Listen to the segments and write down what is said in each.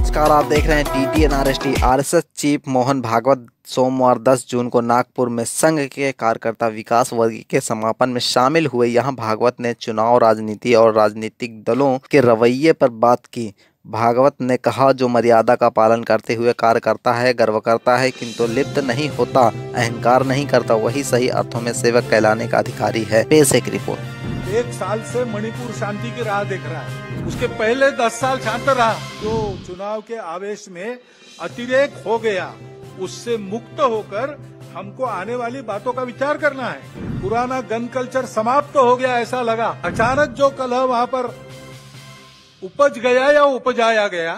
नमस्कार, आप देख रहे हैं TTNRST। RSS chief Mohan Bhagwat सोमवार 10 जून को नागपुर में संघ के कार्यकर्ता विकास वर्ग के समापन में शामिल हुए। यहां भागवत ने चुनाव राजनीति और राजनीतिक दलों के रवैये पर बात की। भागवत ने कहा, जो मर्यादा का पालन करते हुए कार्य करता है, गर्व करता है किंतु लिप्त नहीं होता, अहंकार नहीं करता, वही सही अर्थों में सेवक कहलाने का अधिकारी है। पेश एक रिपोर्ट। 1 साल से मणिपुर शांति की राह देख रहा है। उसके पहले 10 साल शांत रहा। जो चुनाव के आवेश में अतिरेक हो गया, उससे मुक्त होकर हमको आने वाली बातों का विचार करना है। पुराना गन कल्चर समाप्त हो गया ऐसा लगा। अचानक जो कलह वहां पर उपज गया या उपजाया गया,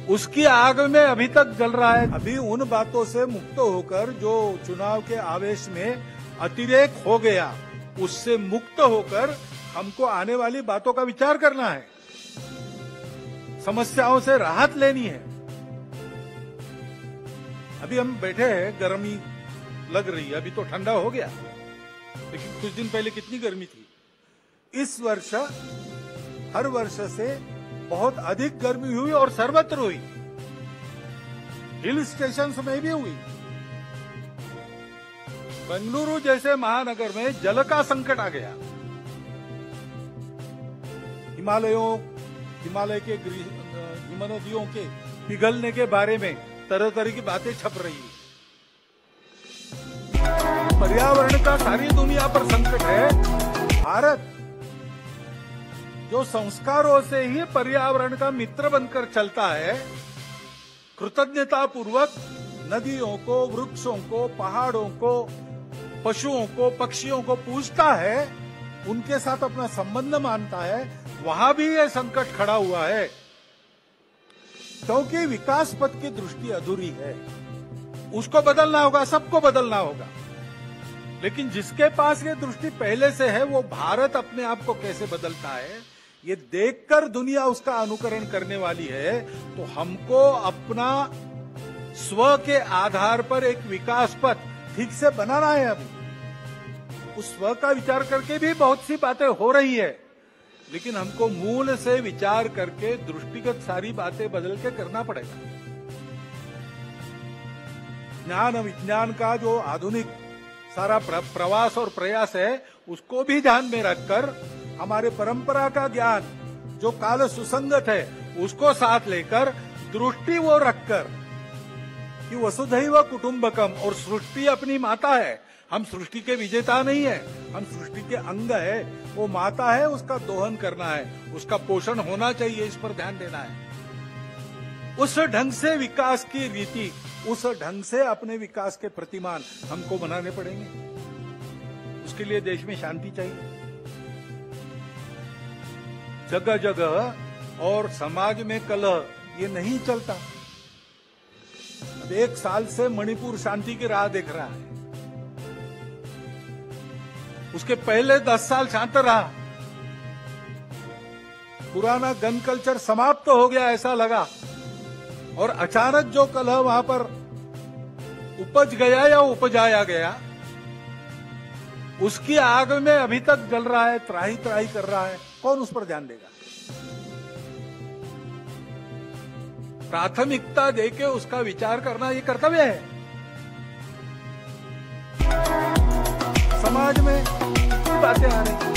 उसकी आग में अभी तक जल रहा है। अभी उन बातों से मुक्त होकर जो चुनाव के आवेश में अतिरेक हो गया, उससे मुक्त होकर हमको आने वाली बातों का विचार करना है। समस्याओं से राहत लेनी है। अभी हम बैठे हैं, गर्मी लग रही है। अभी तो ठंडा हो गया, लेकिन कुछ दिन पहले कितनी गर्मी थी। इस वर्ष हर वर्ष से बहुत अधिक गर्मी हुई और सर्वत्र हुई। हिल स्टेशंस में भी हुई। बेंगलुरु जैसे महानगर में जल का संकट आ गया। हिमालय के हिमनदियों के पिघलने के बारे में तरह तरह की बातें छप रही है। पर्यावरण का सारी दुनिया पर संकट है। भारत जो संस्कारों से ही पर्यावरण का मित्र बनकर चलता है, कृतज्ञता पूर्वक नदियों को, वृक्षों को, पहाड़ों को, पशुओं को, पक्षियों को पूजता है, उनके साथ अपना संबंध मानता है, वहां भी यह संकट खड़ा हुआ है। क्योंकि विकास पथ की दृष्टि अधूरी है। उसको बदलना होगा, सबको बदलना होगा। लेकिन जिसके पास ये दृष्टि पहले से है, वो भारत अपने आप को कैसे बदलता है, ये देखकर दुनिया उसका अनुकरण करने वाली है। तो हमको अपना स्व के आधार पर एक विकास पथ ठीक से बनाना है। अभी उस स्व का विचार करके भी बहुत सी बातें हो रही है, लेकिन हमको मूल से विचार करके दृष्टिगत सारी बातें बदल के करना पड़ेगा। ज्ञान विज्ञान का जो आधुनिक सारा प्रवास और प्रयास है, उसको भी ध्यान में रखकर हमारे परंपरा का ज्ञान जो काल सुसंगत है, उसको साथ लेकर दृष्टि वो रखकर कि वसुधैव कुटुंबकम, और सृष्टि अपनी माता है। हम सृष्टि के विजेता नहीं है, हम सृष्टि के अंग है। वो माता है, उसका दोहन करना है, उसका पोषण होना चाहिए, इस पर ध्यान देना है। उस ढंग से विकास की रीति, उस ढंग से अपने विकास के प्रतिमान हमको बनाने पड़ेंगे। उसके लिए देश में शांति चाहिए। जगह जगह और समाज में कलह ये नहीं चलता। अब 1 साल से मणिपुर शांति की राह देख रहा है। उसके पहले 10 साल शांत रहा। पुराना गन कल्चर समाप्त हो गया ऐसा लगा। और अचानक जो कलह वहां पर उपज गया या उपजाया गया, उसकी आग में अभी तक जल रहा है, त्राही त्राही कर रहा है। कौन उस पर ध्यान देगा? प्राथमिकता देके उसका विचार करना ये कर्तव्य है। समाज में बातें आ रही